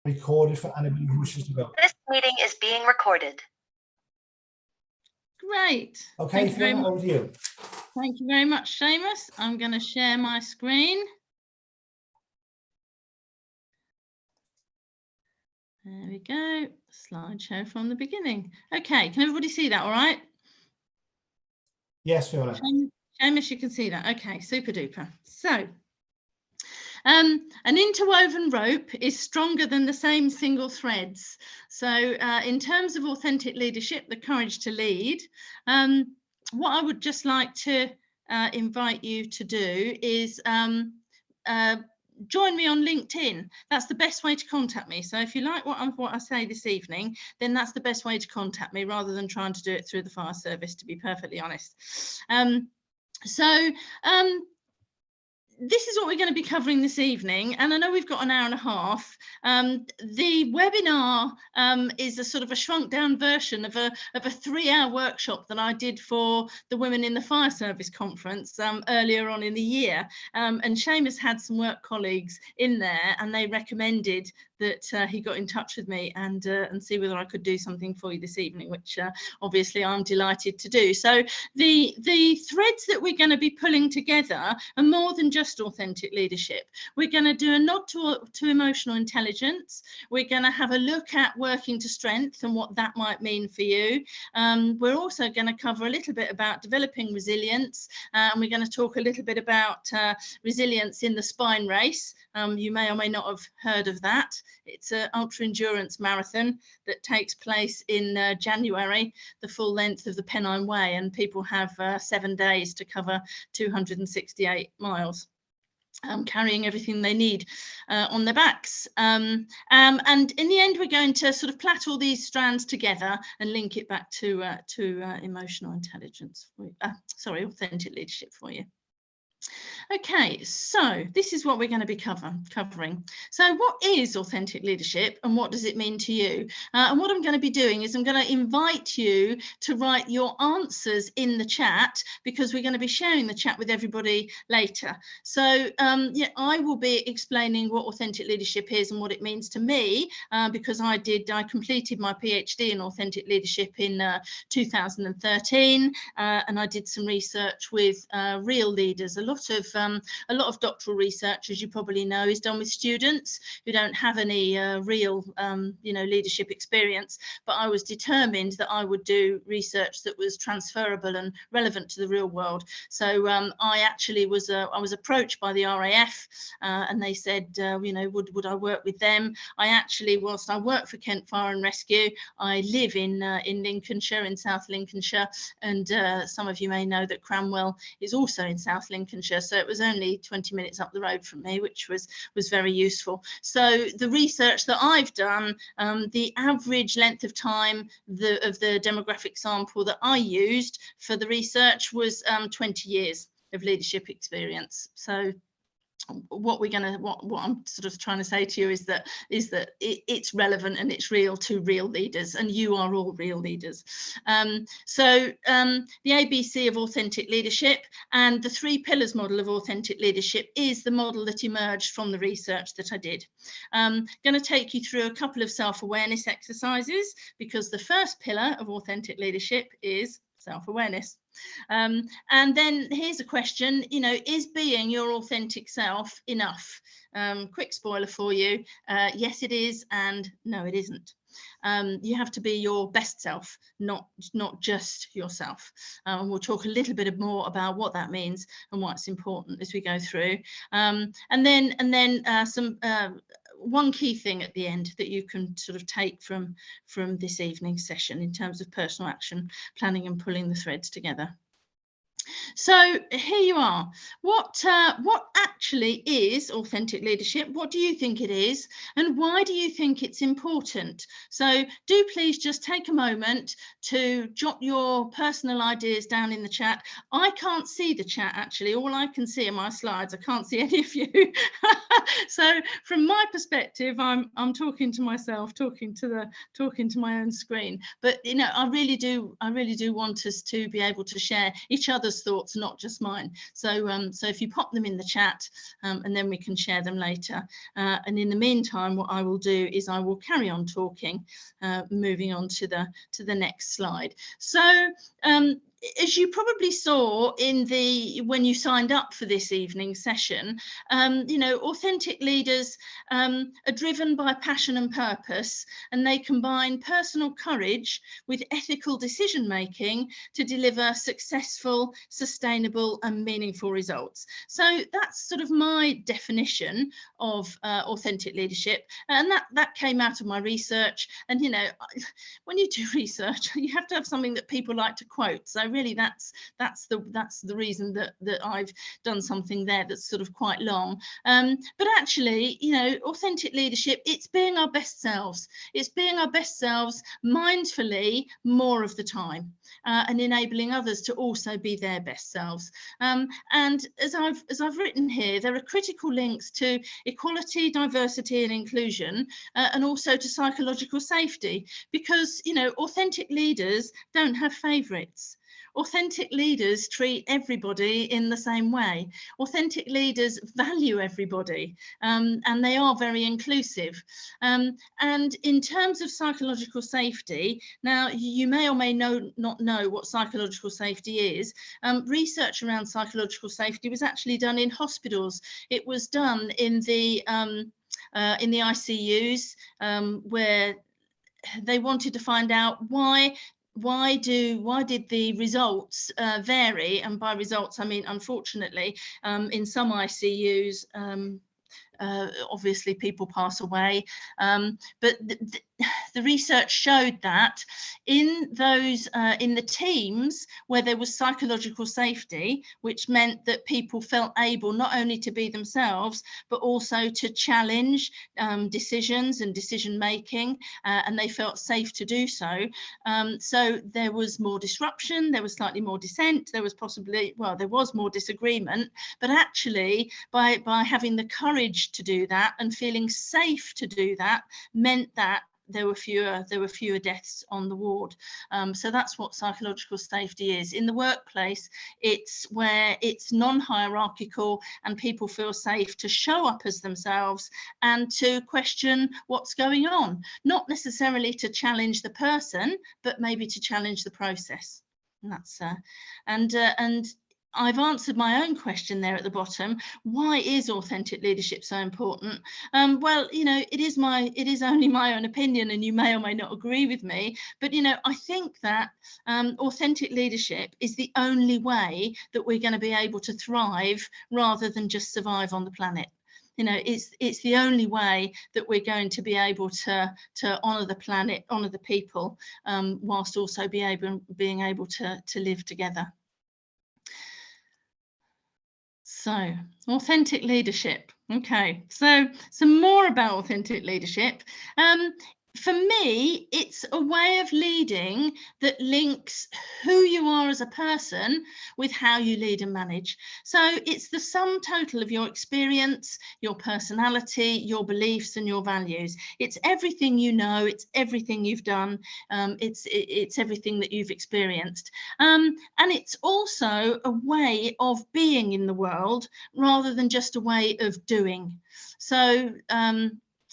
recorded for anybody who wishes to go. This meeting is being recorded. Great. Okay, Fiona, over to you. Thank you very much, Seamus. I'm going to share my screen. There we go. Slideshow from the beginning. Okay, can everybody see that all right? Yes, Fiona. Seamus, you can see that. Okay, super duper. So, an interwoven rope is stronger than the same single threads. So in terms of authentic leadership, the courage to lead, what I would just like to invite you to do is join me on LinkedIn. That's the best way to contact me. So if you like what I say this evening, then that's the best way to contact me rather than trying to do it through the fire service, to be perfectly honest. This is what we're going to be covering this evening, and I know we've got an hour and a half. The webinar is a sort of a shrunk down version of a 3-hour workshop that I did for the Women in the Fire Service conference earlier on in the year. And Seamus had some work colleagues in there, and they recommended that he got in touch with me and see whether I could do something for you this evening, which obviously I'm delighted to do. So the threads that we're going to be pulling together are more than just authentic leadership. We're going to do a nod to emotional intelligence. We're going to have a look at working to strength and what that might mean for you. We're also going to cover a little bit about developing resilience, and we're going to talk a little bit about resilience in the spine race. You may or may not have heard of that. It's an ultra endurance marathon that takes place in January, the full length of the Pennine Way, and people have 7 days to cover 268 miles. Carrying everything they need on their backs. And in the end, we're going to sort of plait all these strands together and link it back to emotional intelligence, authentic leadership for you. Okay, so this is what we're going to be covering. So what is authentic leadership and what does it mean to you? And what I'm going to be doing is I'm going to invite you to write your answers in the chat, because we're going to be sharing the chat with everybody later. So yeah, I will be explaining what authentic leadership is and what it means to me, because I completed my PhD in authentic leadership in 2013, and I did some research with real leaders. A lot of doctoral research, as you probably know, is done with students who don't have any real, leadership experience. But I was determined that I would do research that was transferable and relevant to the real world. So I actually I was approached by the RAF, and they said, would I work with them? I actually, whilst I work for Kent Fire and Rescue, I live in Lincolnshire, in South Lincolnshire, and some of you may know that Cranwell is also in South Lincolnshire. So it was only 20 minutes up the road from me, which was very useful. So the research that I've done, the average length of time of the demographic sample that I used for the research was 20 years of leadership experience. So what I'm sort of trying to say to you is that it's relevant and it's real to real leaders, and you are all real leaders. So the ABC of authentic leadership and the 3 pillars model of authentic leadership is the model that emerged from the research that I did. I'm going to take you through a couple of self-awareness exercises, because the first pillar of authentic leadership is self-awareness. And then here's a question, is being your authentic self enough? Quick spoiler for you, yes it is, and no it isn't. You have to be your best self, not just yourself. And we'll talk a little bit more about what that means and what's important as we go through. And then one key thing at the end that you can sort of take from this evening's session in terms of personal action planning and pulling the threads together. So here you are. What actually is authentic leadership? What do you think it is? And why do you think it's important? So do please just take a moment to jot your personal ideas down in the chat. I can't see the chat actually. All I can see are my slides. I can't see any of you. So from my perspective, I'm talking to myself, talking to my own screen. But I really do want us to be able to share each other's others' thoughts, not just mine. So so if you pop them in the chat, and then we can share them later. And in the meantime, what I will do is I will carry on talking, moving on to the next slide. So as you probably saw in when you signed up for this evening's session, you know, authentic leaders are driven by passion and purpose, and they combine personal courage with ethical decision making to deliver successful, sustainable and meaningful results. So that's sort of my definition of authentic leadership, and that came out of my research. And you know, when you do research, you have to have something that people like to quote. So really that's the reason that I've done something there that's sort of quite long. But actually, you know, authentic leadership, it's being our best selves. It's being our best selves mindfully more of the time, and enabling others to also be their best selves. And as I've written here, there are critical links to equality, diversity and inclusion, and also to psychological safety, because, you know, authentic leaders don't have favourites. Authentic leaders treat everybody in the same way. Authentic leaders value everybody, and they are very inclusive. And in terms of psychological safety, now you may or may not know what psychological safety is. Research around psychological safety was actually done in hospitals. It was done in the ICUs, where they wanted to find out why did the results vary. And by results I mean, unfortunately, in some ICUs obviously people pass away, but the research showed that in those in the teams where there was psychological safety, which meant that people felt able not only to be themselves but also to challenge decisions and decision making, and they felt safe to do so. So there was more disruption, there was slightly more dissent, there was possibly, well, there was more disagreement, but actually by having the courage to do that and feeling safe to do that meant that there were fewer deaths on the ward. So that's what psychological safety is. In the workplace, it's where it's non-hierarchical and people feel safe to show up as themselves and to question what's going on, not necessarily to challenge the person, but maybe to challenge the process. And that's and I've answered my own question there at the bottom. Why is authentic leadership so important? Well, you know, it is only my own opinion, and you may or may not agree with me, but you know, I think that authentic leadership is the only way that we're going to be able to thrive rather than just survive on the planet. You know, it's the only way that we're going to be able to honour the planet, honour the people, whilst also being able to live together. So, authentic leadership. Okay, so some more about authentic leadership. For me, it's a way of leading that links who you are as a person with how you lead and manage. So it's the sum total of your experience, your personality, your beliefs and your values. It's everything you know, it's everything you've done, it's everything that you've experienced. And it's also a way of being in the world rather than just a way of doing. So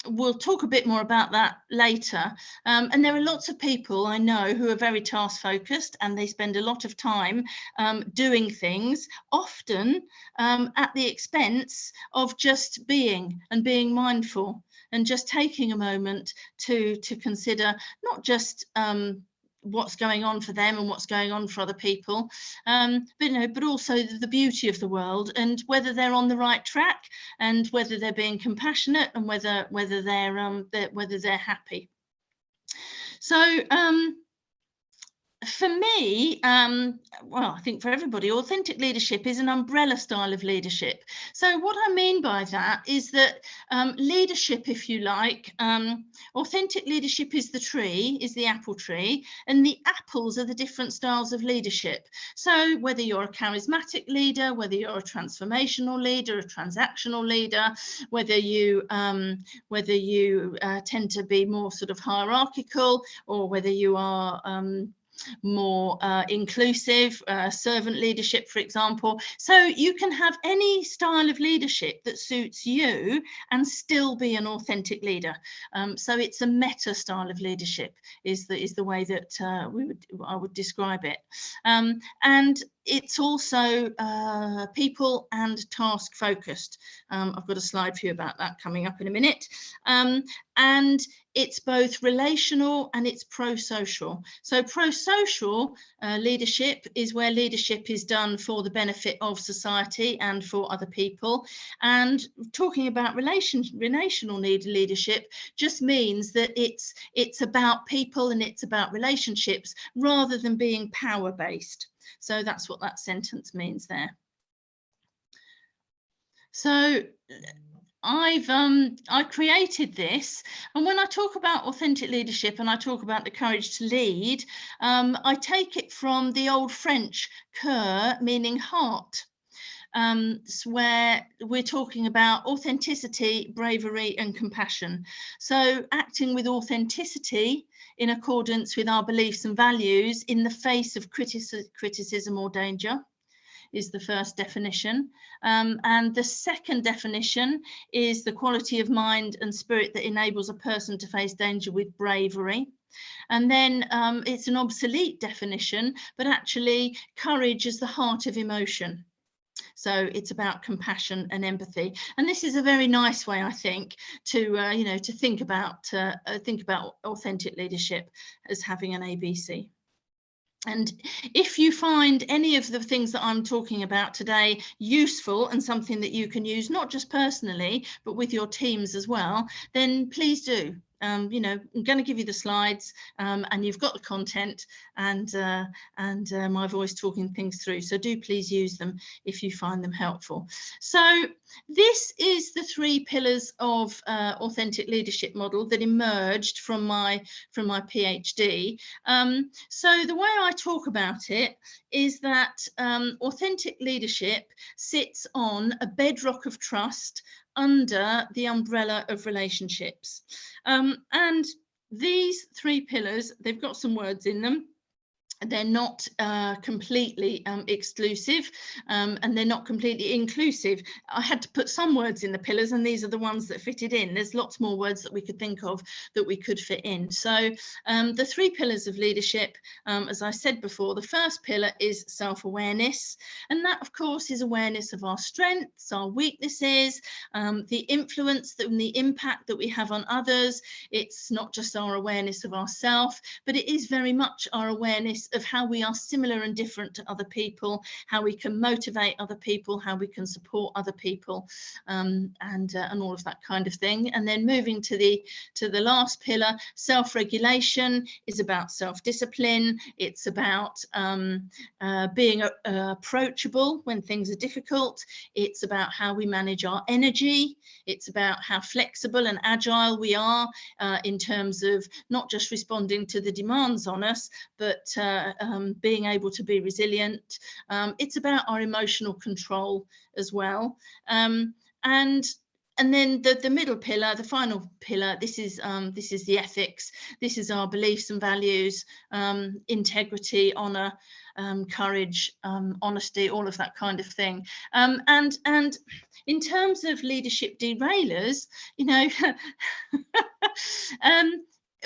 we'll talk a bit more about that later. And there are lots of people I know who are very task focused, and they spend a lot of time doing things, often at the expense of just being and being mindful and just taking a moment to consider not just what's going on for them and what's going on for other people, but also the beauty of the world and whether they're on the right track and whether they're being compassionate and whether they're happy. So for me, well, I think for everybody, authentic leadership is an umbrella style of leadership. So what I mean by that is that leadership, if you like, authentic leadership is the tree, is the apple tree, and the apples are the different styles of leadership. So whether you're a charismatic leader, whether you're a transformational leader, a transactional leader, whether you tend to be more sort of hierarchical, or whether you are more inclusive, servant leadership, for example. So you can have any style of leadership that suits you and still be an authentic leader. So it's a meta style of leadership is the way that I would describe it. And it's also people and task focused. I've got a slide for you about that coming up in a minute. And it's both relational and it's pro-social. So pro-social leadership is where leadership is done for the benefit of society and for other people. And talking about relational leadership just means that it's about people and it's about relationships rather than being power-based. So that's what that sentence means there. So I created this, and when I talk about authentic leadership and I talk about the courage to lead, I take it from the old French cœur, meaning heart, where we're talking about authenticity, bravery and compassion. So acting with authenticity in accordance with our beliefs and values in the face of criticism or danger is the first definition. And the second definition is the quality of mind and spirit that enables a person to face danger with bravery. And then it's an obsolete definition, but actually courage is the heart of emotion. So it's about compassion and empathy. And this is a very nice way, I think, to to think about authentic leadership as having an ABC. And if you find any of the things that I'm talking about today useful and something that you can use, not just personally, but with your teams as well, then please do. I'm going to give you the slides and you've got the content and my voice talking things through. So do please use them if you find them helpful. So this is the 3 pillars of authentic leadership model that emerged from my PhD. So the way I talk about it is that authentic leadership sits on a bedrock of trust under the umbrella of relationships. And these 3 pillars, they've got some words in them. They're not completely exclusive and they're not completely inclusive. I had to put some words in the pillars and these are the ones that fitted in. There's lots more words that we could think of that we could fit in. So the 3 pillars of leadership, as I said before, the first pillar is self-awareness. And that, of course, is awareness of our strengths, our weaknesses, the influence and the impact that we have on others. It's not just our awareness of ourselves, but it is very much our awareness of how we are similar and different to other people, how we can motivate other people, how we can support other people, and all of that kind of thing. And then moving to the last pillar, self-regulation is about self-discipline. It's about being approachable when things are difficult. It's about how we manage our energy. It's about how flexible and agile we are in terms of not just responding to the demands on us, but being able to be resilient. It's about our emotional control as well. And then the middle pillar, the final pillar, this is the ethics. This is our beliefs and values, integrity, honor, courage, honesty, all of that kind of thing. And in terms of leadership derailers,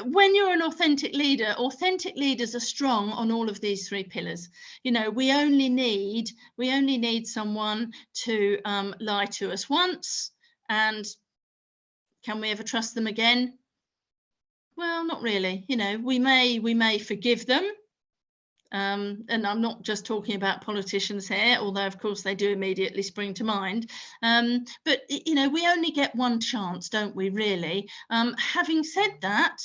when you're an authentic leaders are strong on all of these 3 pillars. We only need someone to lie to us once, and can we ever trust them again? Well, not really. We may forgive them. And I'm not just talking about politicians here, although of course they do immediately spring to mind. But we only get one chance, don't we, really? Having said that,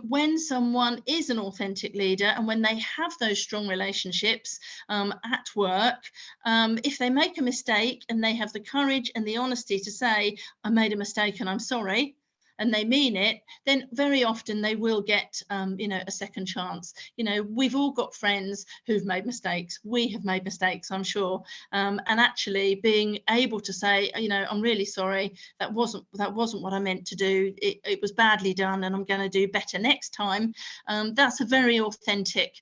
when someone is an authentic leader and when they have those strong relationships at work, if they make a mistake and they have the courage and the honesty to say, I made a mistake and I'm sorry, and they mean it, then very often they will get, you know, a second chance. You know, we've all got friends who've made mistakes. We have made mistakes, I'm sure. And actually being able to say, you know, I'm really sorry, that wasn't what I meant to do. It was badly done, and I'm going to do better next time. That's a very authentic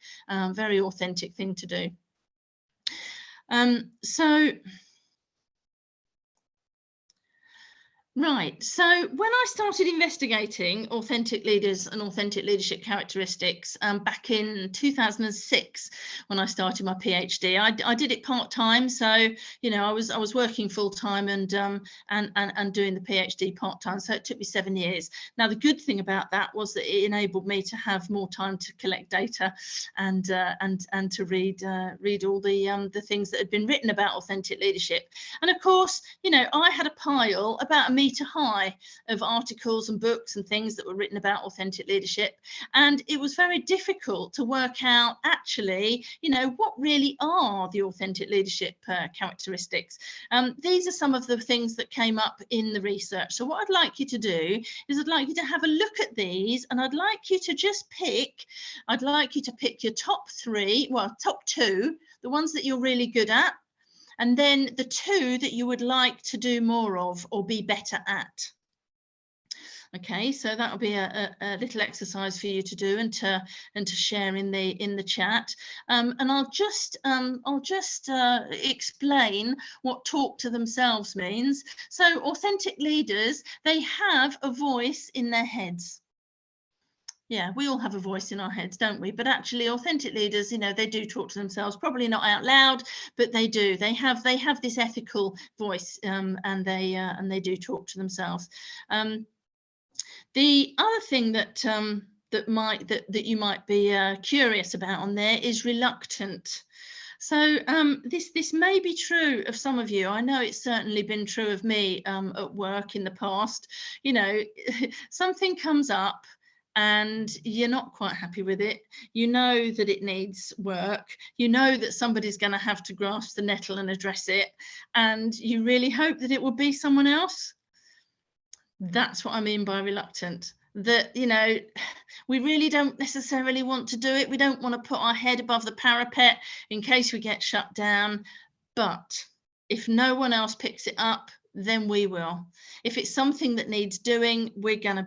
thing to do. Right, so when I started investigating authentic leaders and authentic leadership characteristics back in 2006, when I started my PhD, I did it part-time. So, you know, I was working full-time and doing the PhD part-time. So it took me 7 years. Now, the good thing about that was that it enabled me to have more time to collect data and to read all the things that had been written about authentic leadership. And of course, you know, I had a pile about a meter high of articles and books and things that were written about authentic leadership, and it was very difficult to work out actually, you know, what really are the authentic leadership characteristics. These are some of the things that came up in the research. So what I'd like you to do is I'd like you to have a look at these, and I'd like you to just pick, your top 3, well, top 2, the ones that you're really good at, and then the 2 that you would like to do more of or be better at. Okay, so that'll be a little exercise for you to do and to share in the chat. And I'll just explain what talk to themselves means. So authentic leaders, they have a voice in their heads. Yeah, we all have a voice in our heads, don't we? But actually, authentic leaders, you know, they do talk to themselves, probably not out loud, but they do. They have this ethical voice, and they do talk to themselves. The other thing that you might be curious about on there is reluctant. So this may be true of some of you. I know it's certainly been true of me at work in the past. You know, something comes up and you're not quite happy with it. You know that it needs work. You know that somebody's going to have to grasp the nettle and address it, and you really hope that it will be someone else. That's what I mean by reluctant. That, you know, we really don't necessarily want to do it. We don't want to put our head above the parapet in case we get shut down. But if no one else picks it up, then we will. If it's something that needs doing, we're gonna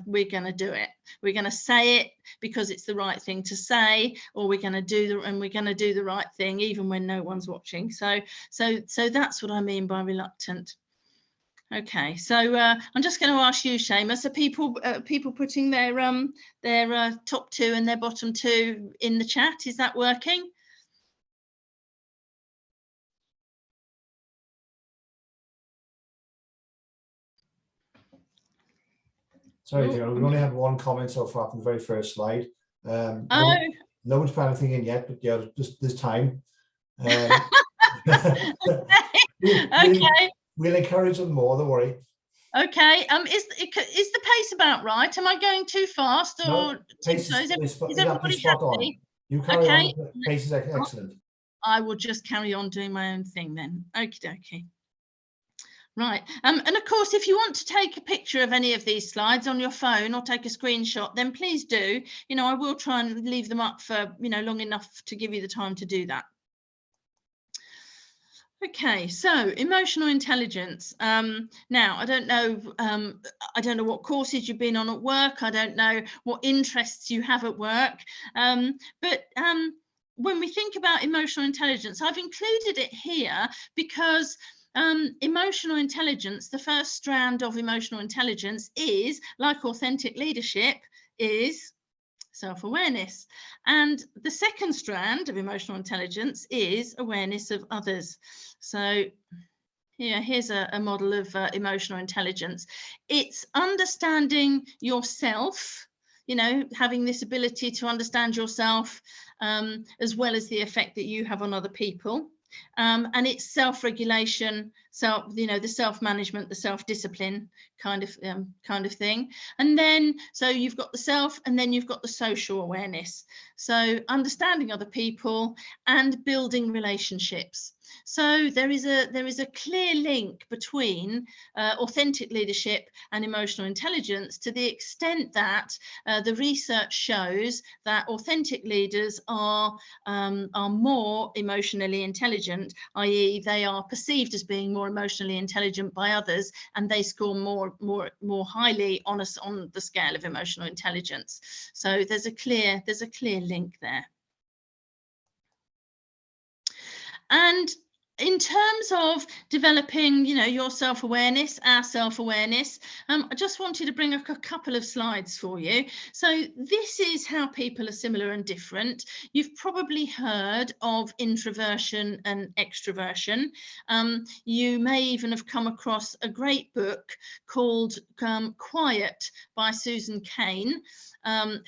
do it. We're gonna say it because it's the right thing to say, or we're gonna do the right thing even when no one's watching. So that's what I mean by reluctant. Okay, so I'm just going to ask you, Seamus, are people putting their top 2 and their bottom 2 in the chat? Is that working? Sorry, Fiona, we only have one comment so far from the very first slide. No one's put anything in yet, but yeah, just this time. Okay. We'll encourage them more, don't worry. Okay, is the pace about right? Am I going too fast, or no, pace is everybody spot happy? On. You carry on, the pace is excellent. I will just carry on doing my own thing then. Okie dokie. Right, and of course, if you want to take a picture of any of these slides on your phone or take a screenshot, then please do. You know, I will try and leave them up for, you know, long enough to give you the time to do that. Okay, so emotional intelligence. Now, I don't know what courses you've been on at work. I don't know what interests you have at work. But when we think about emotional intelligence, I've included it here because emotional intelligence, the first strand of emotional intelligence is, like authentic leadership, is self-awareness. And the second strand of emotional intelligence is awareness of others. So here's a model of emotional intelligence. It's understanding yourself, you know, having this ability to understand yourself as well as the effect that you have on other people. And it's self-regulation, the self-management, the self-discipline kind of thing. And then, so you've got the self, and then you've got the social awareness. So understanding other people and building relationships. So there is a clear link between authentic leadership and emotional intelligence, to the extent that the research shows that authentic leaders are more emotionally intelligent, i.e. they are perceived as being more emotionally intelligent by others, and they score more highly on the scale of emotional intelligence. So there's a clear link there. And in terms of developing, your self-awareness, our self-awareness, I just wanted to bring a couple of slides for you. So this is how people are similar and different. You've probably heard of introversion and extroversion. You may even have come across a great book called Quiet by Susan Cain,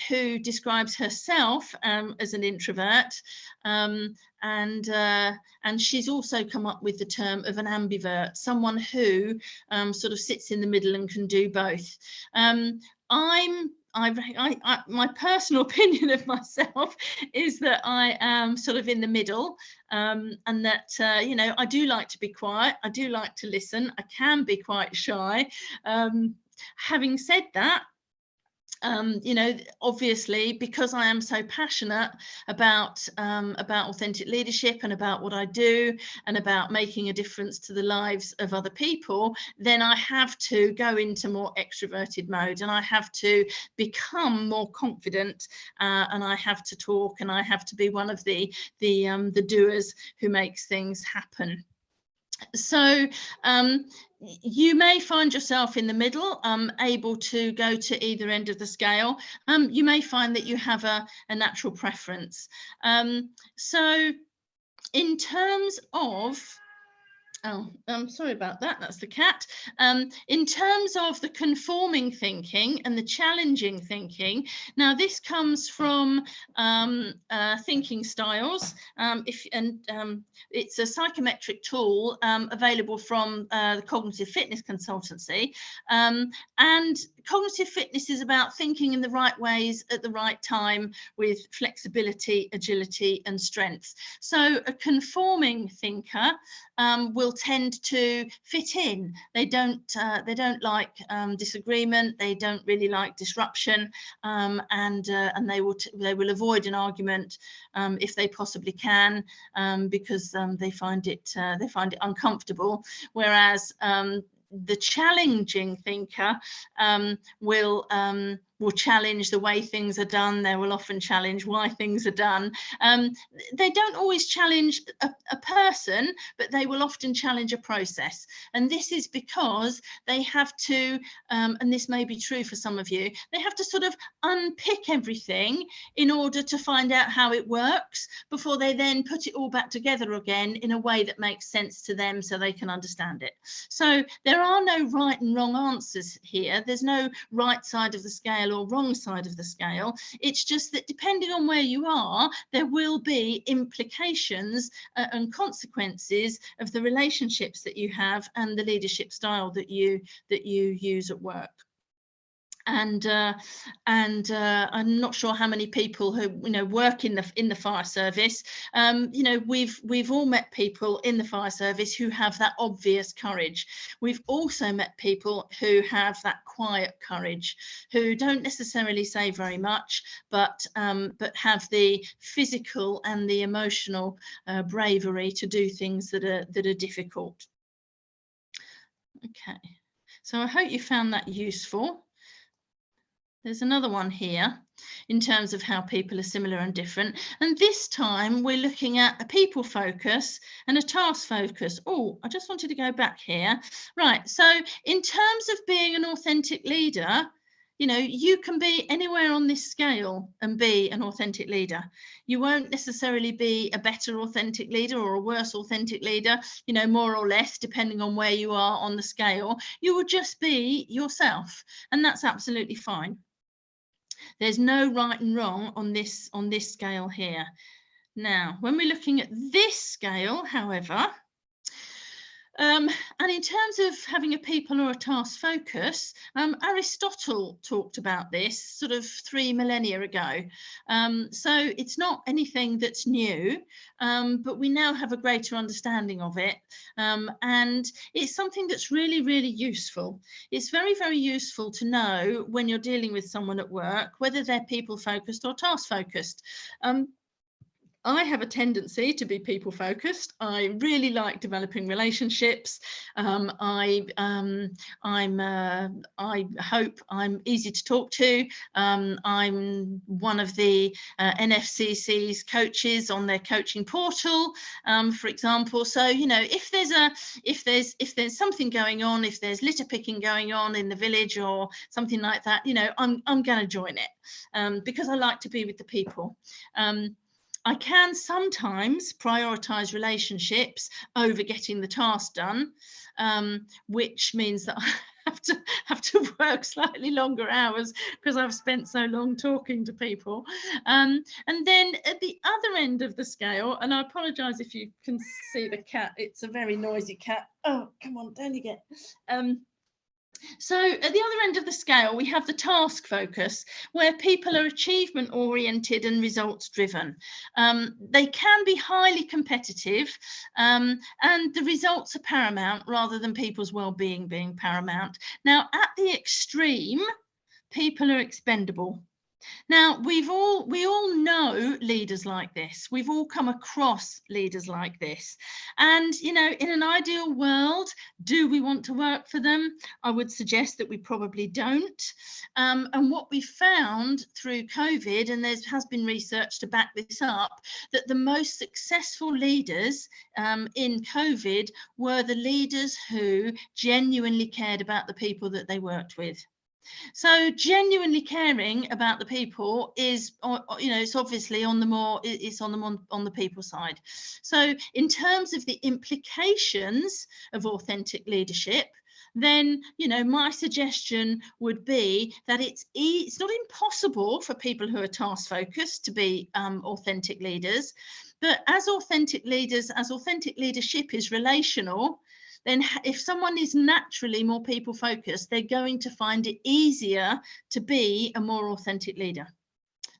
who describes herself as an introvert. And she's also come up with the term of an ambivert, someone who sort of sits in the middle and can do both. My personal opinion of myself is that I am sort of in the middle, and that I do like to be quiet, I do like to listen, I can be quite shy. Having said that, obviously, because I am so passionate about authentic leadership and about what I do and about making a difference to the lives of other people, then I have to go into more extroverted mode, and I have to become more confident, and I have to talk, and I have to be one of the doers who makes things happen. So you may find yourself in the middle, able to go to either end of the scale. You may find that you have a natural preference. So in terms of, sorry about that, that's the cat. In terms of the conforming thinking and the challenging thinking, now this comes from Thinking Styles, it's a psychometric tool available from the Cognitive Fitness Consultancy, and cognitive fitness is about thinking in the right ways at the right time with flexibility, agility and strength. So a conforming thinker will tend to fit in. They don't like disagreement. They don't really like disruption, and they will avoid an argument if they possibly can, because they find it uncomfortable. Whereas the challenging thinker will challenge the way things are done. They will often challenge why things are done. They don't always challenge a person, but they will often challenge a process. And this is because they have to, and this may be true for some of you, they have to sort of unpick everything in order to find out how it works before they then put it all back together again in a way that makes sense to them so they can understand it. So there are no right and wrong answers here. There's no right side of the scale or wrong side of the scale. It's just that depending on where you are, there will be implications and consequences of the relationships that you have and the leadership style that you use at work. And I'm not sure how many people who work in the fire service. We've all met people in the fire service who have that obvious courage. We've also met people who have that quiet courage, who don't necessarily say very much, but have the physical and the emotional bravery to do things that are difficult. Okay, so I hope you found that useful. There's another one here in terms of how people are similar and different. And this time we're looking at a people focus and a task focus. Oh, I just wanted to go back here. Right, so in terms of being an authentic leader, you can be anywhere on this scale and be an authentic leader. You won't necessarily be a better authentic leader or a worse authentic leader, more or less, depending on where you are on the scale. You will just be yourself, and that's absolutely fine. There's no right and wrong on this scale here. Now, when we're looking at this scale, however, And in terms of having a people or a task focus, Aristotle talked about this sort of 3 millennia ago. So it's not anything that's new, but we now have a greater understanding of it. And it's something that's really, really useful. It's very, very useful to know when you're dealing with someone at work, whether they're people focused or task focused. I have a tendency to be people focused. I really like developing relationships. I hope I'm easy to talk to. I'm one of the NFCC's coaches on their coaching portal, for example. So, you know, if there's something going on, if there's litter picking going on in the village or something like that, you know, I'm going to join it because I like to be with the people. I can sometimes prioritise relationships over getting the task done, which means that I have to work slightly longer hours because I've spent so long talking to people. And then at the other end of the scale, and I apologise if you can see the cat, it's a very noisy cat. Oh, come on, down you get. So at the other end of the scale, we have the task focus, where people are achievement oriented and results driven. They can be highly competitive, and the results are paramount rather than people's well-being being paramount. Now, at the extreme, people are expendable. Now, we all know leaders like this. We've all come across leaders like this. And, you know, in an ideal world, do we want to work for them? I would suggest that we probably don't. And what we found through COVID, and there has been research to back this up, that the most successful leaders in COVID were the leaders who genuinely cared about the people that they worked with. So genuinely caring about the people is, you know, it's obviously on the more, it's on the people side. So in terms of the implications of authentic leadership, then, you know, my suggestion would be that it's not impossible for people who are task focused to be authentic leaders, but as authentic leaders, as authentic leadership is relational, then if someone is naturally more people focused, they're going to find it easier to be a more authentic leader.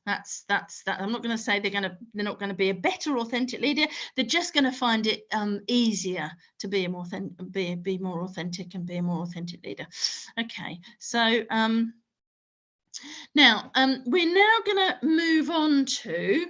That's that. I'm not going to say they're not going to be a better authentic leader. They're just going to find it easier to be more authentic and be a more authentic leader. Okay, so now we're now going to move on to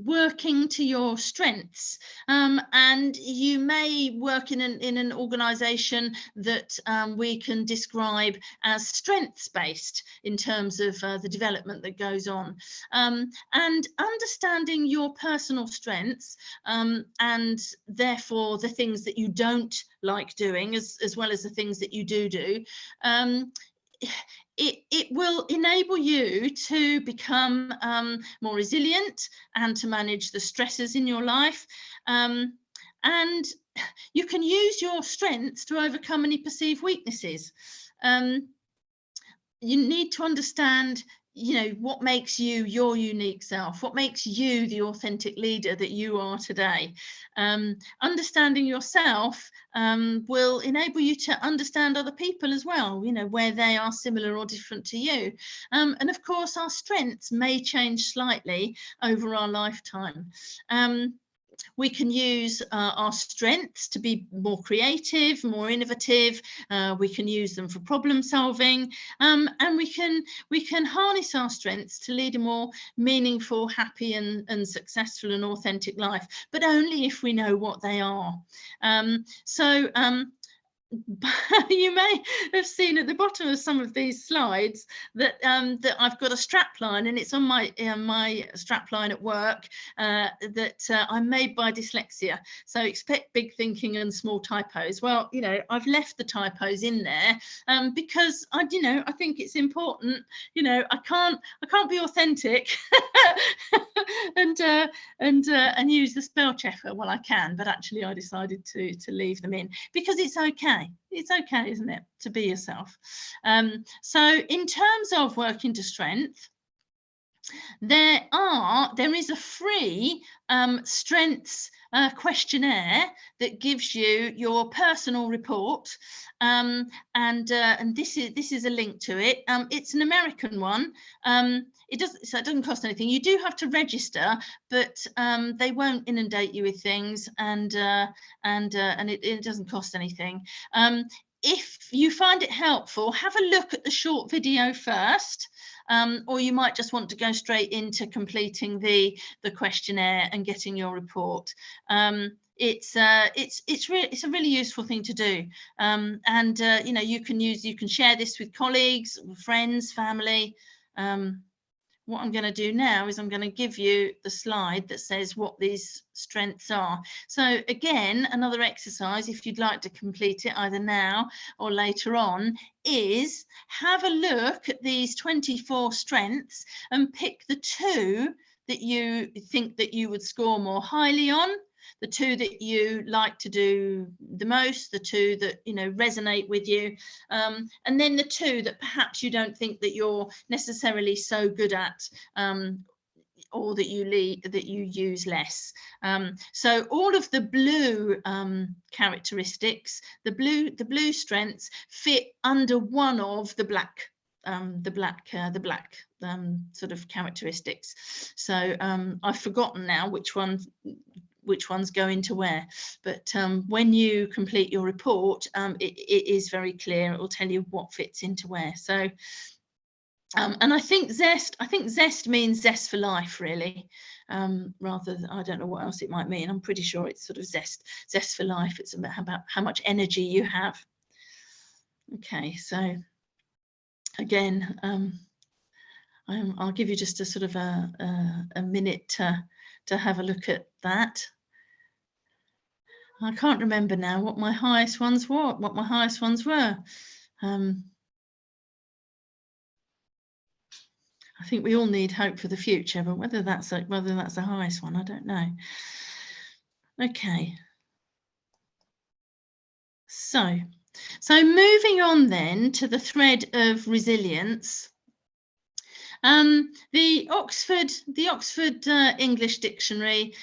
working to your strengths, and you may work in an organization that we can describe as strengths based in terms of the development that goes on, and understanding your personal strengths, and therefore the things that you don't like doing as well as the things that you do, it will enable you to become more resilient and to manage the stresses in your life. And you can use your strengths to overcome any perceived weaknesses. You need to understand, you know, what makes you your unique self, what makes you the authentic leader that you are today. Understanding yourself will enable you to understand other people as well, you know, where they are similar or different to you. And of course, our strengths may change slightly over our lifetime. We can use our strengths to be more creative, more innovative. We can use them for problem solving, and we can harness our strengths to lead a more meaningful, happy and successful and authentic life, but only if we know what they are. You may have seen at the bottom of some of these slides that that I've got a strap line, and it's on my strap line at work, that I'm made by dyslexia. So expect big thinking and small typos. Well, you know, I've left the typos in there because I think it's important. You know, I can't be authentic and use the spell checker. Well, I can, but actually I decided to leave them in because it's okay. It's okay, isn't it, to be yourself? So in terms of working to strength, there is a free strengths questionnaire that gives you your personal report, and this is a link to it. It's an American one. It doesn't cost anything. You do have to register, but they won't inundate you with things, and it doesn't cost anything. If you find it helpful, have a look at the short video first, or you might just want to go straight into completing the questionnaire and getting your report. It's a really useful thing to do, and you know, you can share this with colleagues, friends, family. What I'm going to do now is I'm going to give you the slide that says what these strengths are. So again, another exercise, if you'd like to complete it either now or later on, is have a look at these 24 strengths and pick the 2 that you think that you would score more highly on, the 2 that you like to do the most, the 2 that, you know, resonate with you, and then the 2 that perhaps you don't think that you're necessarily so good at, or that you use less. So all of the blue characteristics, the blue strengths, fit under one of the black sort of characteristics. So I've forgotten now which ones go into where, but when you complete your report, it is very clear. It will tell you what fits into where. So and I think zest means zest for life, really, rather than, I don't know what else it might mean. I'm pretty sure it's sort of zest for life. It's about how much energy you have. Okay, so again, I'll give you just a sort of a minute to have a look at that. I can't remember now what my highest ones were. I think we all need hope for the future, but whether that's the highest one, I don't know. Okay. So moving on then to the thread of resilience. The Oxford English Dictionary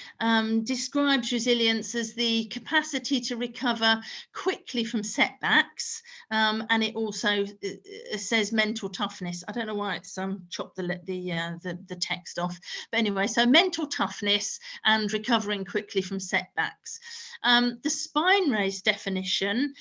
describes resilience as the capacity to recover quickly from setbacks, and it also says mental toughness. I don't know why it's chopped the text off, but anyway, so mental toughness and recovering quickly from setbacks. The spine race definition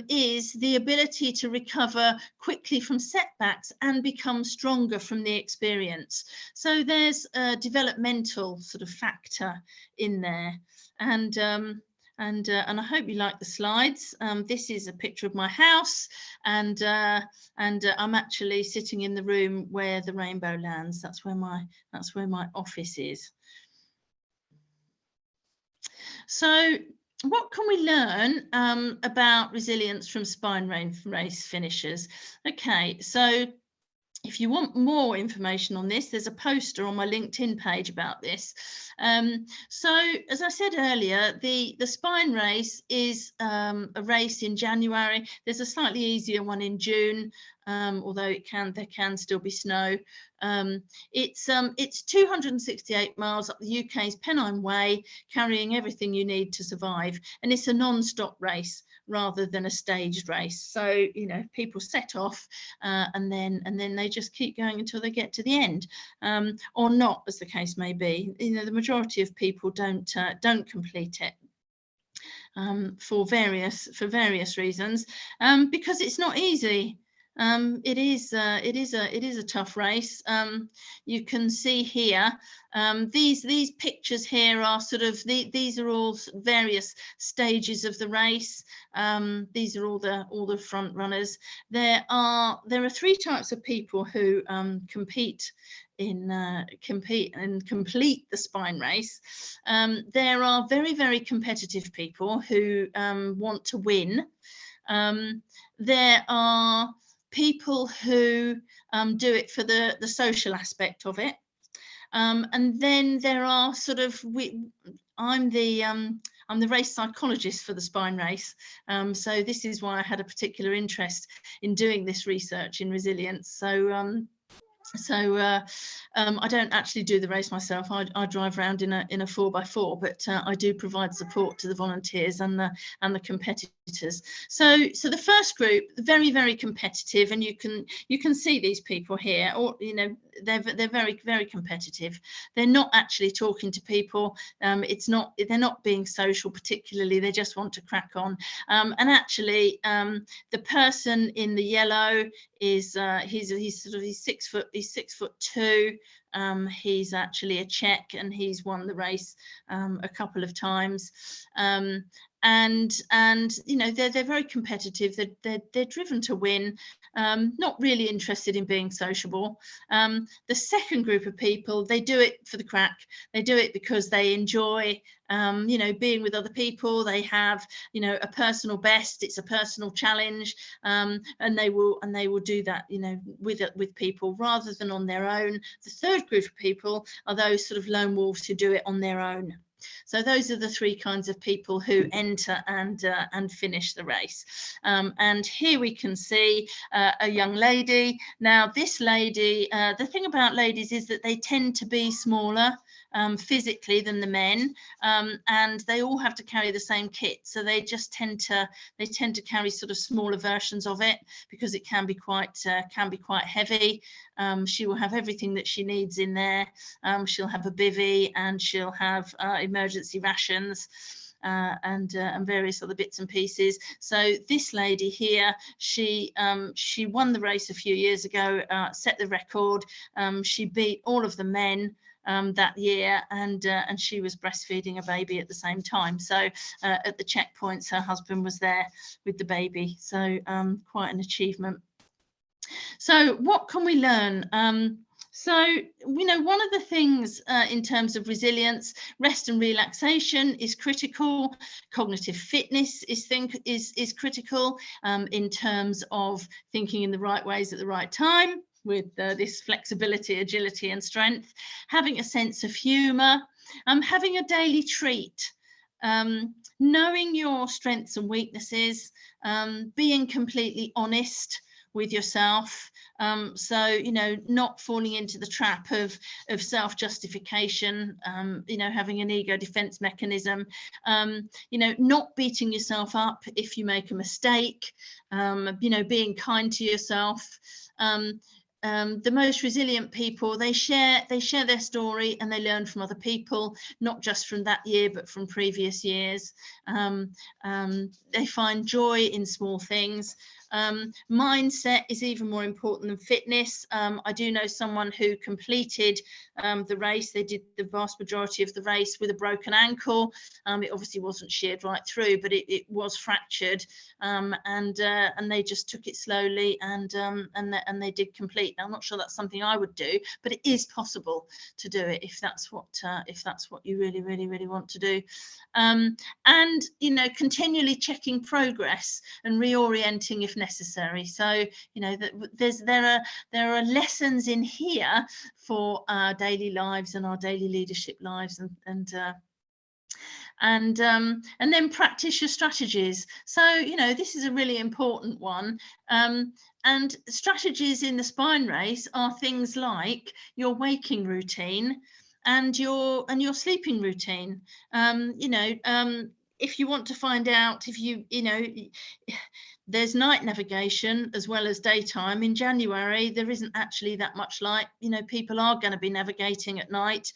is the ability to recover quickly from setbacks and become stronger from the experience. So there's a developmental sort of factor in there, and I hope you like the slides. This is a picture of my house, and I'm actually sitting in the room where the rainbow lands. That's where my office is. So what can we learn about resilience from spine race finishers? Okay, so if you want more information on this, there's a poster on my LinkedIn page about this. So as I said earlier, the spine race is a race in January. There's a slightly easier one in June, although there can still be snow. It's 268 miles up the UK's Pennine Way, carrying everything you need to survive, and it's a non-stop race rather than a staged race. So, you know, people set off and then they just keep going until they get to the end, or not, as the case may be. You know, the majority of people don't complete it for various reasons, because it's not easy. It is a tough race. You can see here, these pictures here are sort of these are all various stages of the race. These are all the front runners. There are 3 types of people who compete and complete the spine race. There are very competitive people who want to win. There are people who do it for the social aspect of it, and then there are sort of I'm the race psychologist for the spine race, so this is why I had a particular interest in doing this research in resilience. So So I don't actually do the race myself. I drive around in a 4x4, but I do provide support to the volunteers and the competitors. So the first group, very, very competitive, and you can see these people here, or they're very, very competitive. They're not actually talking to people. They're not being social particularly. They just want to crack on. And actually, the person in the yellow is he's 6 foot. He's 6'2". He's actually a Czech, and he's won the race a couple of times. And they're very competitive. They're driven to win. Not really interested in being sociable. The second group of people, they do it for the crack. They do it because they enjoy being with other people. They have a personal best. It's a personal challenge, and they will do that with people rather than on their own. The third group of people are those sort of lone wolves who do it on their own. So those are the three kinds of people who enter and finish the race. And here we can see a young lady. Now this lady, the thing about ladies is that they tend to be smaller physically than the men, and they all have to carry the same kit, so they just tend to carry sort of smaller versions of it because it can be quite heavy. She will have everything that she needs in there. She'll have a bivvy, and she'll have emergency rations. And various other bits and pieces. So this lady here, she won the race a few years ago, set the record. She beat all of the men that year, and she was breastfeeding a baby at the same time. So at the checkpoints, her husband was there with the baby. So quite an achievement. So what can we learn? So, one of the things in terms of resilience, rest and relaxation is critical. Cognitive fitness is critical in terms of thinking in the right ways at the right time, with this flexibility, agility, and strength. Having a sense of humour, having a daily treat, knowing your strengths and weaknesses, being completely honest with yourself. So not falling into the trap of self-justification, having an ego defense mechanism, not beating yourself up if you make a mistake, being kind to yourself. The most resilient people, they share their story, and they learn from other people, not just from that year but from previous years. They find joy in small things. Mindset is even more important than fitness. I do know someone who completed the race. They did the vast majority of the race with a broken ankle. It obviously wasn't sheared right through, but it was fractured, and they just took it slowly, and they did complete. Now, I'm not sure that's something I would do, but it is possible to do it if that's what you really, really, really want to do. And continually checking progress and reorienting if necessary. So there are lessons in here for our daily lives and our daily leadership lives, and then practice your strategies. So this is a really important one. And strategies in the spine race are things like your waking routine and your sleeping routine. If you want to find out if there's night navigation as well as daytime. In January, there isn't actually that much light. People are going to be navigating at night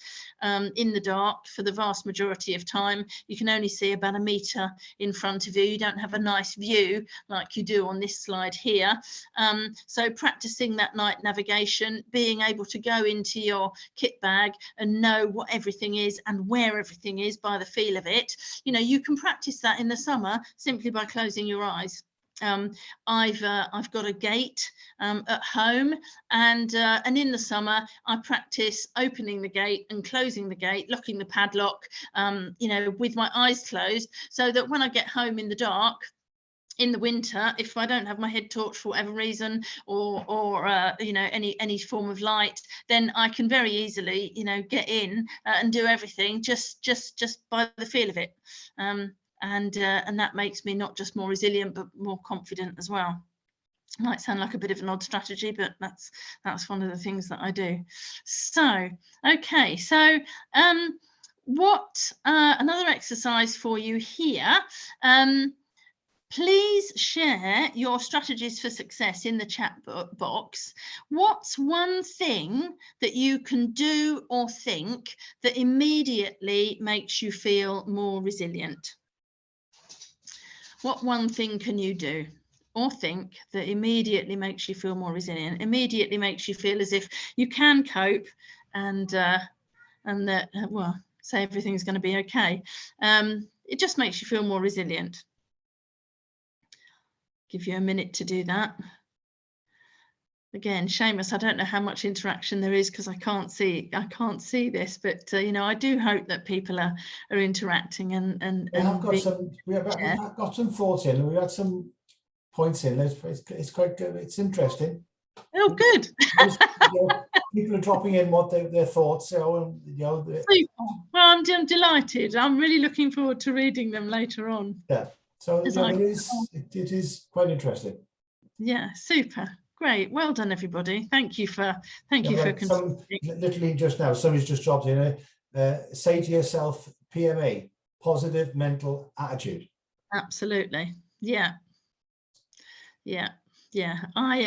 in the dark for the vast majority of time. You can only see about 1 meter in front of you. You don't have a nice view like you do on this slide here. So practicing that night navigation, being able to go into your kit bag and know what everything is and where everything is by the feel of it. You can practice that in the summer simply by closing your eyes. I've got a gate at home, and in the summer I practice opening the gate and closing the gate, locking the padlock, with my eyes closed, so that when I get home in the dark in the winter, if I don't have my head torch for whatever reason, or any form of light, then I can very easily get in and do everything just by the feel of it. And that makes me not just more resilient but more confident as well. Might sound like a bit of an odd strategy, but that's one of the things that I do. So, okay, so another exercise for you here. Please share your strategies for success in the chat box. What's one thing that you can do or think that immediately makes you feel more resilient? What one thing can you do or think that immediately makes you feel more resilient, immediately makes you feel as if you can cope and that, well, say everything's going to be okay. It just makes you feel more resilient. Give you a minute to do that. Again, Seamus, I don't know how much interaction there is because I can't see this, but you know, I do hope that people are interacting and we have got some thoughts in, and we had some points in. It's quite good. It's interesting. Oh, good. People are dropping in what their thoughts are. Well, I'm delighted. I'm really looking forward to reading them later on. Yeah. So it is quite interesting. Yeah, super. Great. Well done, everybody. Thank you for literally just now, somebody's just dropped in say to yourself, PMA, positive mental attitude. Absolutely. Yeah. Yeah. Yeah. I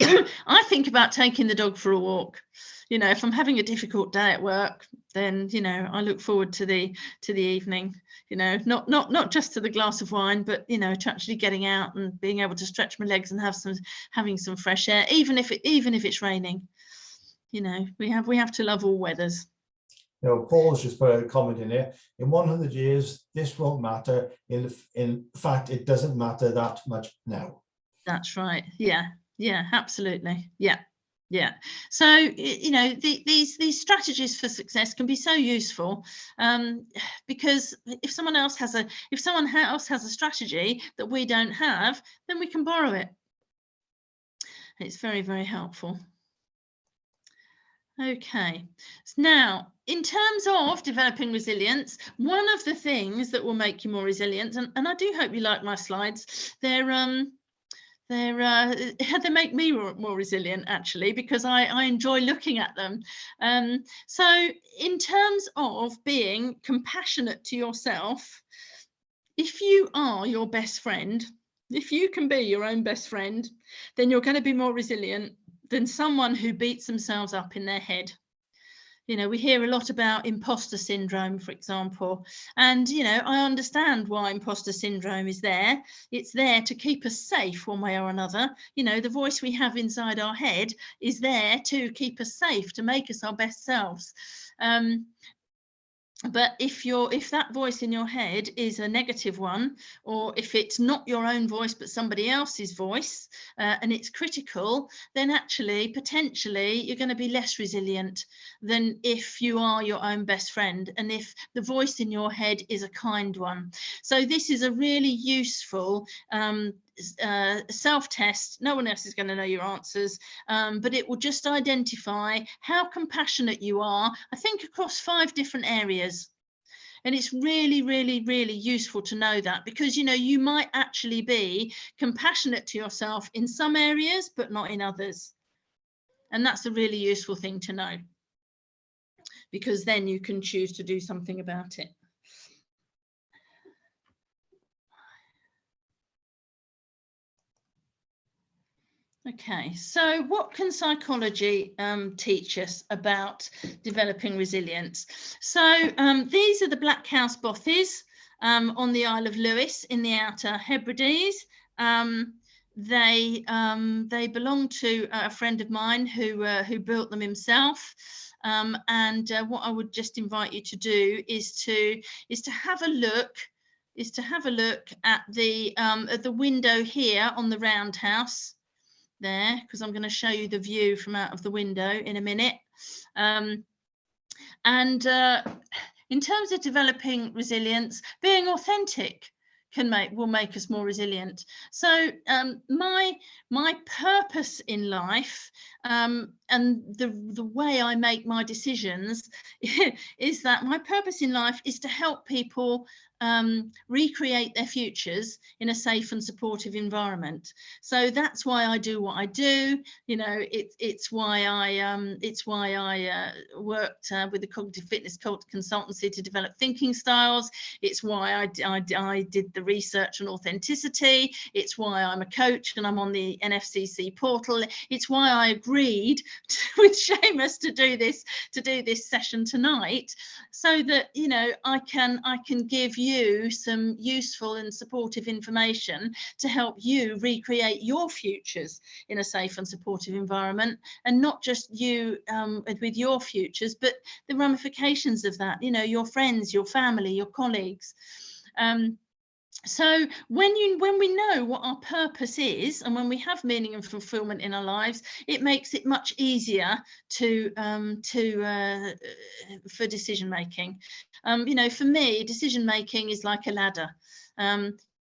I think about taking the dog for a walk. You know, if I'm having a difficult day at work, then, you know, I look forward to the evening, you know, not just to the glass of wine, but, you know, to actually getting out and being able to stretch my legs and having some fresh air, even if it's raining. You know, we have to love all weathers. You know, Paul's just put a comment in here. In 100 years, this won't matter. In fact, it doesn't matter that much now. That's right. Yeah. Yeah, absolutely. Yeah. Yeah. So, you know, these strategies for success can be so useful because if someone else has a strategy that we don't have, then we can borrow it. It's very, very helpful. Okay. Now, in terms of developing resilience, one of the things that will make you more resilient, and I do hope you like my slides, they make me more resilient, actually, because I enjoy looking at them. So in terms of being compassionate to yourself, if you are your best friend, if you can be your own best friend, then you're going to be more resilient than someone who beats themselves up in their head. You know, we hear a lot about imposter syndrome, for example, and, you know, I understand why imposter syndrome is there. It's there to keep us safe one way or another. You know, the voice we have inside our head is there to keep us safe, to make us our best selves. But if that voice in your head is a negative one, or if it's not your own voice but somebody else's voice, and it's critical, then actually potentially you're going to be less resilient than if you are your own best friend, and if the voice in your head is a kind one. So this is a really useful self-test. No one else is going to know your answers, but it will just identify how compassionate you are, I think, across 5 different areas. And it's really, really, really useful to know that, because, you know, you might actually be compassionate to yourself in some areas, but not in others. And that's a really useful thing to know, because then you can choose to do something about it. Okay, so what can psychology teach us about developing resilience? So these are the Black House bothies on the Isle of Lewis in the Outer Hebrides. They belong to a friend of mine who built them himself. And what I would just invite you to do is to have a look. At the window here on the roundhouse there, because I'm going to show you the view from out of the window in a minute. In terms of developing resilience, being authentic will make us more resilient. So my purpose in life and the way I make my decisions is that my purpose in life is to help people recreate their futures in a safe and supportive environment. So that's why I do what I do. You know, it's why I worked with the cognitive fitness consultancy to develop thinking styles. It's why I did the research on authenticity. It's why I'm a coach and I'm on the NFCC portal. It's why I agreed with Seamus to do this session tonight, so that, you know, I can give you some useful and supportive information to help you recreate your futures in a safe and supportive environment, and not just you with your futures, but the ramifications of that, you know, your friends, your family, your colleagues. So when we know what our purpose is, and when we have meaning and fulfillment in our lives, it makes it much easier for decision making. You know, for me, decision making is like a ladder.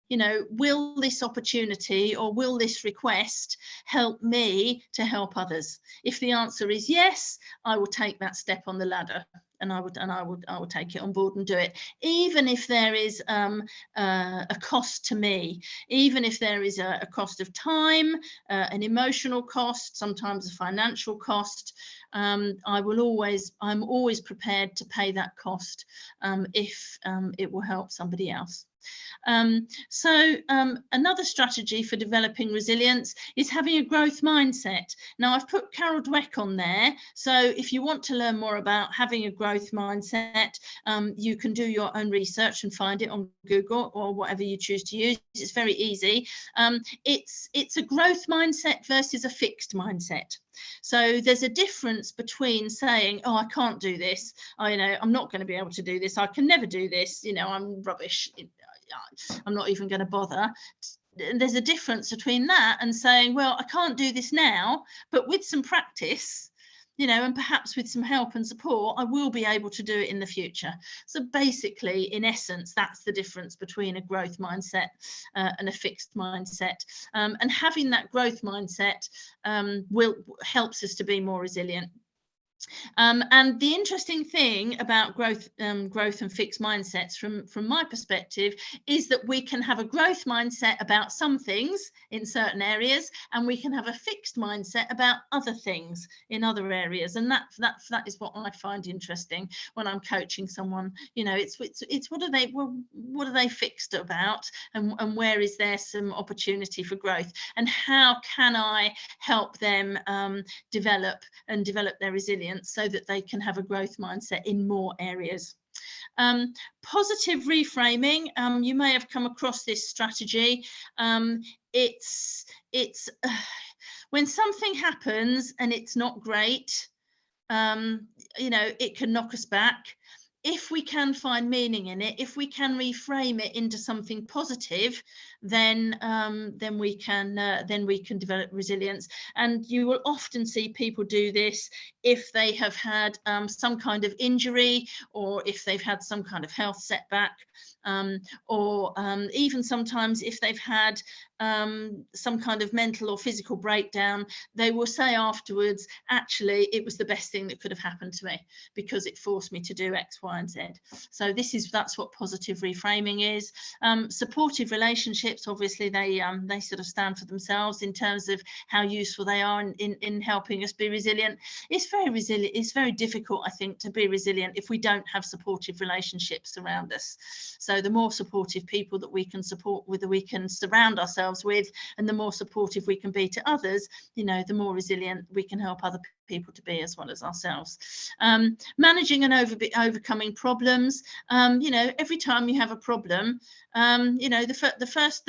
You know, will this opportunity or will this request help me to help others? If the answer is yes, I will take that step on the ladder. And I would take it on board and do it, even if there is a cost to me, even if there is a cost of time, an emotional cost, sometimes a financial cost. I'm always prepared to pay that cost if it will help somebody else. Another strategy for developing resilience is having a growth mindset. Now, I've put Carol Dweck on there, so if you want to learn more about having a growth mindset, you can do your own research and find it on Google or whatever you choose to use. It's very easy. It's a growth mindset versus a fixed mindset. So there's a difference between saying, oh, I can't do this, I'm not going to be able to do this, I can never do this, I'm rubbish, I'm not even going to bother. There's a difference between that and saying, well, I can't do this now, but with some practice, and perhaps with some help and support, I will be able to do it in the future. So basically, in essence, that's the difference between a growth mindset and a fixed mindset. And having that growth mindset helps us to be more resilient. And the interesting thing about growth and fixed mindsets from my perspective is that we can have a growth mindset about some things in certain areas, and we can have a fixed mindset about other things in other areas. And that is what I find interesting when I'm coaching someone. It's what are they fixed about, and where is there some opportunity for growth, and how can I help them develop their resilience so that they can have a growth mindset in more areas. Positive reframing, you may have come across this strategy. It's when something happens and it's not great, it can knock us back. If we can find meaning in it, if we can reframe it into something positive, then we can develop resilience. And you will often see people do this if they have had some kind of injury, or if they've had some kind of health setback, or even sometimes if they've had some kind of mental or physical breakdown. They will say afterwards, actually, it was the best thing that could have happened to me because it forced me to do X, Y, and Z. So that's what positive reframing is. Supportive relationships, obviously, they sort of stand for themselves in terms of how useful they are in helping us be resilient. It's very difficult, I think, to be resilient if we don't have supportive relationships around us. So the more supportive people that we can support with, that we can surround ourselves with, and the more supportive we can be to others, the more resilient we can help other people to be, as well as ourselves. Managing and overcoming problems. Every time you have a problem, the first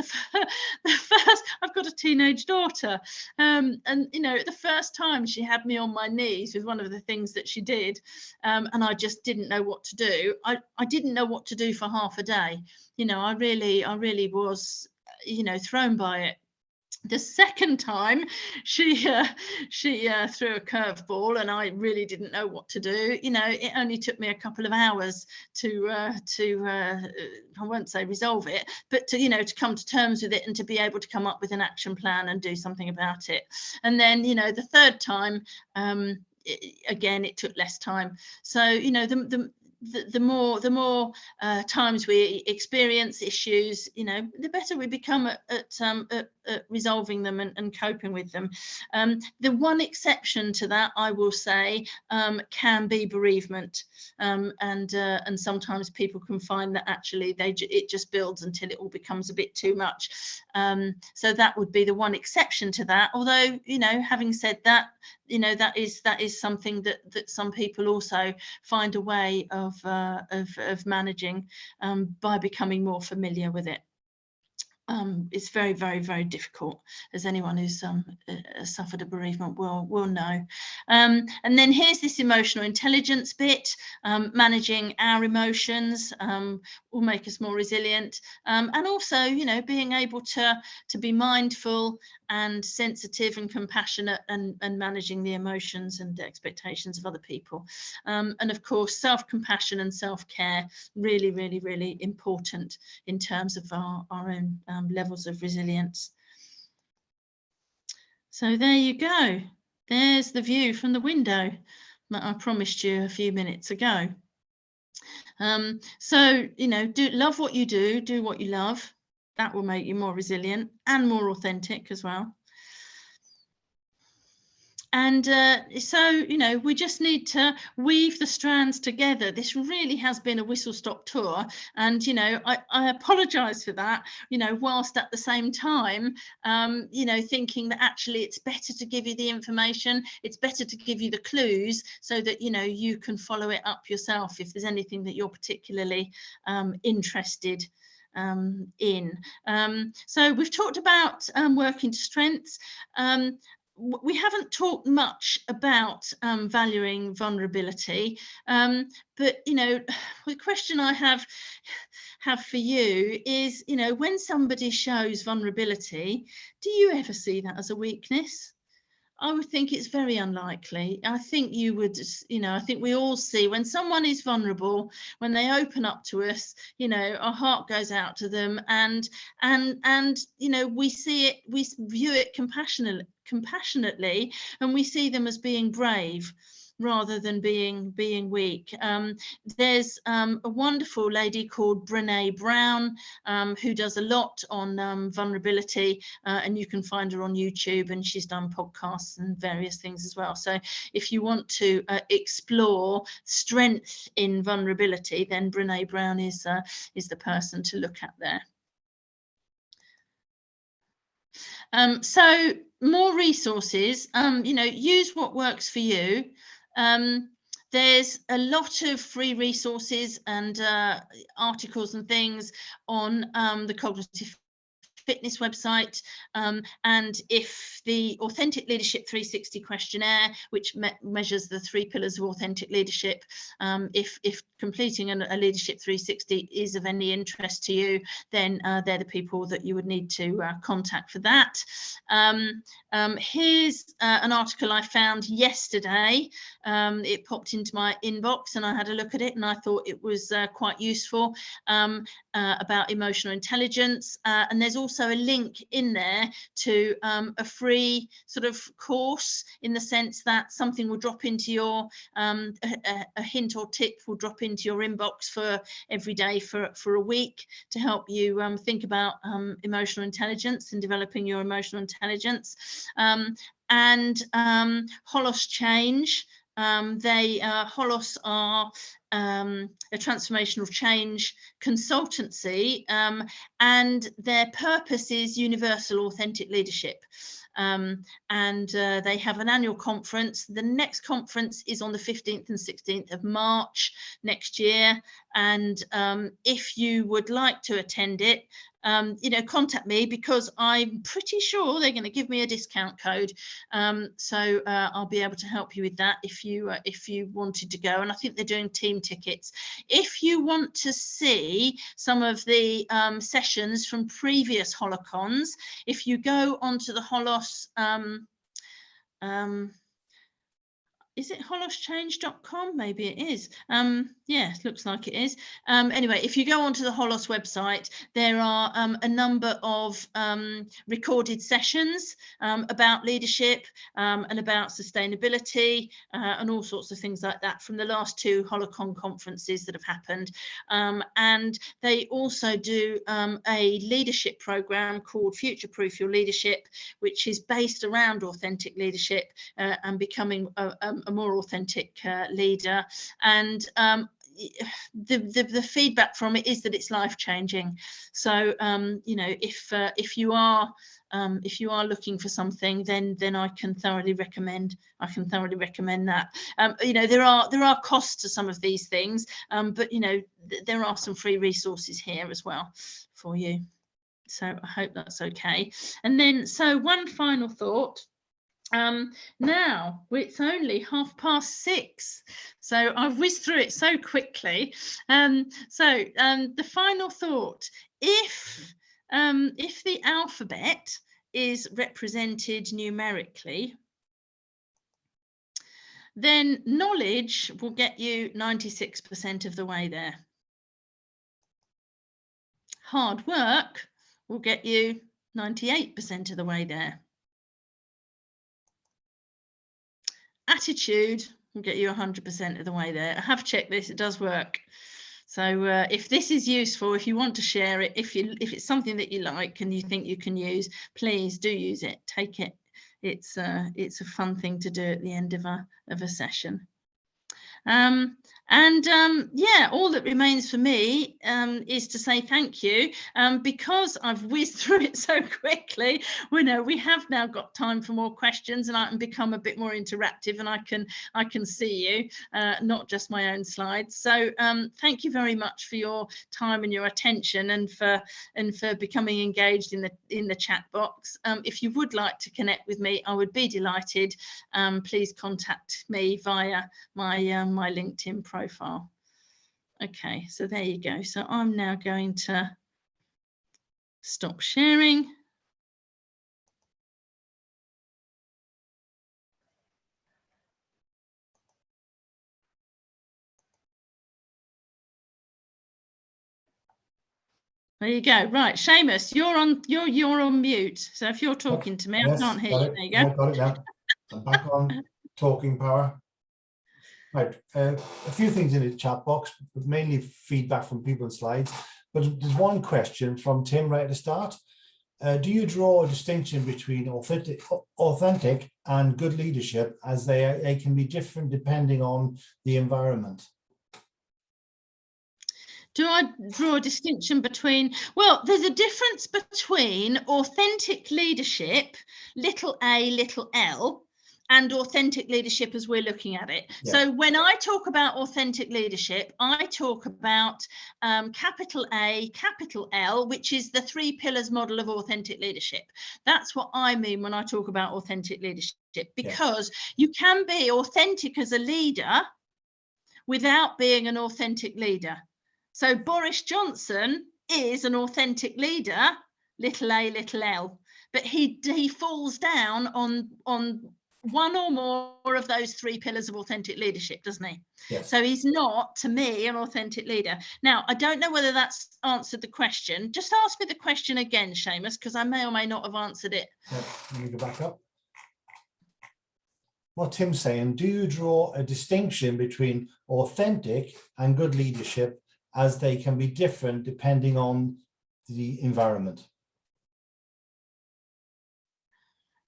I've got a teenage daughter, and the first time she had me on my knees with one of the things that she did, and I just didn't know what to do. I didn't know what to do for half a day. I really was thrown by it. The second time she threw a curveball and I really didn't know what to do. You know, it only took me a couple of hours to I won't say resolve it, but to, you know, to come to terms with it and to be able to come up with an action plan and do something about it. And then, you know, the third time, again, it took less time. So, you know, the more times we experience issues, you know, the better we become at resolving them and coping with them. The one exception to that, I will say, can be bereavement, and sometimes people can find that actually it just builds until it all becomes a bit too much. So that would be the one exception to that. Although, you know, having said that, you know, that is something that some people also find a way of managing by becoming more familiar with it. It's very, very, very difficult, as anyone who's suffered a bereavement will know. And then here's this emotional intelligence bit. Managing our emotions will make us more resilient, and also, you know, being able to be mindful and sensitive and compassionate and managing the emotions and the expectations of other people. And of course, self-compassion and self-care, really, really, really important in terms of our own levels of resilience. So there you go. There's the view from the window that I promised you a few minutes ago. So, you know, love what you do what you love. That will make you more resilient and more authentic as well. And so, you know, we just need to weave the strands together. This really has been a whistle-stop tour. And, you know, I apologise for that, you know, whilst at the same time, you know, thinking that actually it's better to give you the information, it's better to give you the clues so that, you know, you can follow it up yourself if there's anything that you're particularly interested in. So we've talked about working to strengths. We haven't talked much about valuing vulnerability, but, you know, the question I have for you is, you know, when somebody shows vulnerability, do you ever see that as a weakness? I would think it's very unlikely. I think you would, you know, I think we all see when someone is vulnerable, when they open up to us, you know, our heart goes out to them, and you know, we see it, we view it compassionately, and we see them as being brave rather than being weak. There's a wonderful lady called Brené Brown who does a lot on vulnerability, and you can find her on YouTube, and she's done podcasts and various things as well. So if you want to explore strength in vulnerability, then Brené Brown is the person to look at there. So more resources, you know, use what works for you. There's a lot of free resources and articles and things on the Cognitive Fitness website, and if the Authentic Leadership 360 questionnaire, which measures the 3 pillars of authentic leadership, if completing a Leadership 360 is of any interest to you, then they're the people that you would need to contact for that. Here's an article I found yesterday. It popped into my inbox and I had a look at it, and I thought it was quite useful, about emotional intelligence, and there's also a link in there to a free sort of course, in the sense that something will drop into your a hint or tip will drop into your inbox for every day for a week to help you think about emotional intelligence and developing your emotional intelligence. And IOSH Change. IOSH are a transformational change consultancy, and their purpose is universal authentic leadership. And they have an annual conference. The next conference is on the 15th and 16th of March next year. And if you would like to attend it, contact me, because I'm pretty sure they're going to give me a discount code. So I'll be able to help you with that if you wanted to go. And I think they're doing team tickets. If you want to see some of the sessions from previous holocons, if you go onto the Holos, is it holoschange.com? Maybe it is. Yeah, it looks like it is. Anyway, if you go onto the Holos website, there are a number of recorded sessions about leadership and about sustainability and all sorts of things like that from the last 2 Holocon conferences that have happened. And they also do a leadership program called Future Proof Your Leadership, which is based around authentic leadership and becoming a more authentic leader. And the feedback from it is that it's life-changing. So if you are looking for something, then I can thoroughly recommend that. There are costs to some of these things, but there are some free resources here as well for you. So I hope that's okay. And then, so one final thought. Now it's only 6:30, so I've whizzed through it so quickly. The final thought: if the alphabet is represented numerically, then knowledge will get you 96% of the way there. Hard work will get you 98% of the way there. Attitude will get you 100% of the way there. I have checked this, it does work. So if this is useful, if you want to share it, if it's something that you like and you think you can use, please do use it. Take it. It's a fun thing to do at the end of a session. Yeah, all that remains for me is to say thank you. Because I've whizzed through it so quickly, we have now got time for more questions, and I can become a bit more interactive, and I can see you, not just my own slides. So thank you very much for your time and your attention, and for becoming engaged in the chat box. If you would like to connect with me, I would be delighted. Please contact me via my LinkedIn profile. Okay, so there you go. So I'm now going to stop sharing. There you go. Right, Seamus, you're on mute. So if you're talking to me, yes, I can't hear you. There you go. I've got it now. I'm back on talking power. Right, a few things in the chat box, but mainly feedback from people and slides. But there's one question from Tim right at the start. Do you draw a distinction between authentic and good leadership, as they can be different depending on the environment? Do I draw a distinction between, well, there's a difference between authentic leadership, little a, little l, and authentic leadership as we're looking at it. Yeah. So when I talk about authentic leadership, I talk about capital A, capital L, which is the 3 pillars model of authentic leadership. That's what I mean when I talk about authentic leadership, because you can be authentic as a leader without being an authentic leader. So Boris Johnson is an authentic leader, little a, little l, but he falls down on one or more of those 3 pillars of authentic leadership, doesn't he? Yes. So he's not, to me, an authentic leader. Now, I don't know whether that's answered the question. Just ask me the question again, Seamus, because I may or may not have answered it. Let me go back up. What Tim's saying, do you draw a distinction between authentic and good leadership, as they can be different depending on the environment?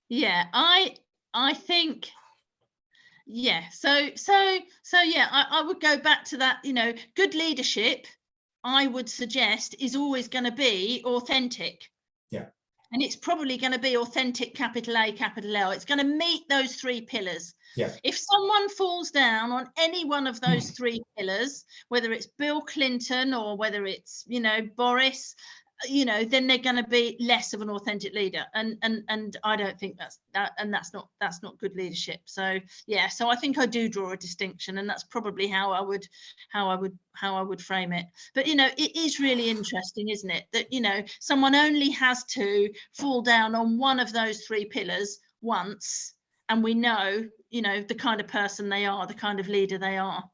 Yeah, I think, yeah. So yeah, I would go back to that. Good leadership, I would suggest, is always going to be authentic. Yeah. And it's probably going to be authentic, capital A, capital L. It's going to meet those 3 pillars. Yeah. If someone falls down on any one of those 3 pillars, whether it's Bill Clinton or whether it's, Boris, you know, then they're going to be less of an authentic leader, and I don't think that's not good leadership. So yeah, so I think I do draw a distinction, and that's probably how I would frame it. But you know, it is really interesting, isn't it, that, you know, someone only has to fall down on one of those three pillars once, and we know, you know, the kind of person they are, the kind of leader they are,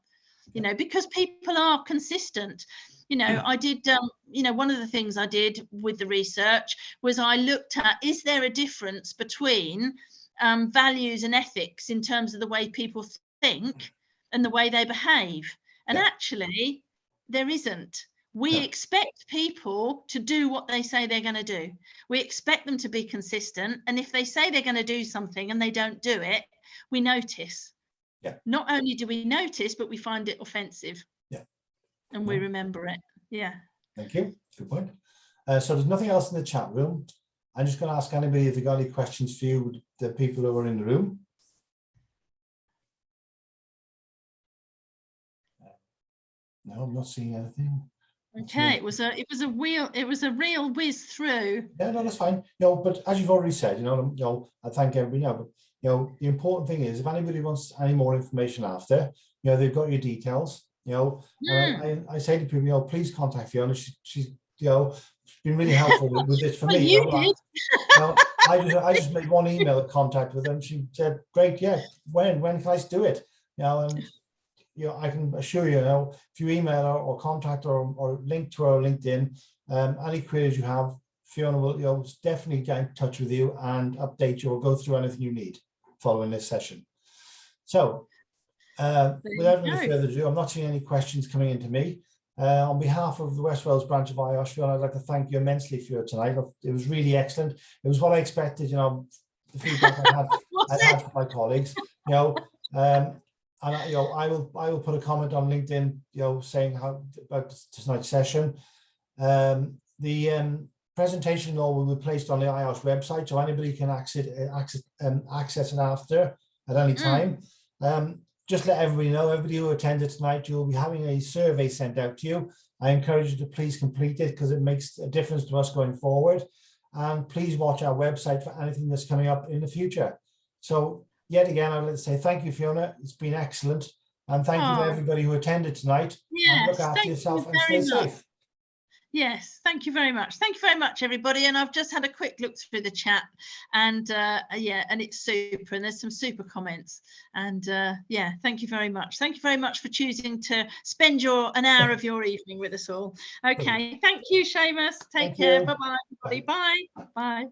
you know, because people are consistent. You know, I did, you know, one of the things I did with the research was I looked at, is there a difference between values and ethics in terms of the way people think and the way they behave? And actually, there isn't. We expect people to do what they say they're going to do. We expect them to be consistent. And if they say they're going to do something and they don't do it, we notice. Not only do we notice, but we find it offensive. And we remember it. Thank you. Good point. So there's nothing else in the chat room. I'm just going to ask anybody if they've got any questions for you, the people who are in the room. No, I'm not seeing anything. Okay, it was a real whiz through. Yeah, no, that's fine. You know, but as you've already said, you know, I thank everybody now. But you know, the important thing is, if anybody wants any more information after, you know, they've got your details. You know, I say to people, you know, please contact Fiona. She's you know, been really helpful with this for well, me. You know, did. You know, I just made one email contact with her, and she said, "Great, yeah. When can I do it?" You know, and you know, I can assure you, you know, if you email her or contact her or link to her LinkedIn, any queries you have, Fiona will, you know, definitely get in touch with you and update you or go through anything you need following this session. So. Without any further ado, I'm not seeing any questions coming into me. On behalf of the West Wales branch of IOSH, Fiona, I'd like to thank you immensely for your tonight. It was really excellent. It was what I expected, you know, the feedback I had from my colleagues, you know, and you know, I will put a comment on LinkedIn, you know, saying how about tonight's session. The presentation will be placed on the IOSH website, so anybody can access it after at any time. Just let everybody know, everybody who attended tonight, you'll be having a survey sent out to you. I encourage you to please complete it because it makes a difference to us going forward. And please watch our website for anything that's coming up in the future. So yet again, I'd like to say thank you, Fiona. It's been excellent. And thank you to everybody who attended tonight. Yes, and look after yourself and stay safe. Yes, thank you very much. Thank you very much, everybody. And I've just had a quick look through the chat, and yeah, and it's super. And there's some super comments. And yeah, thank you very much. Thank you very much for choosing to spend an hour of your evening with us all. Okay, thank you, Seamus. Take care. Bye-bye, everybody. Bye. Bye.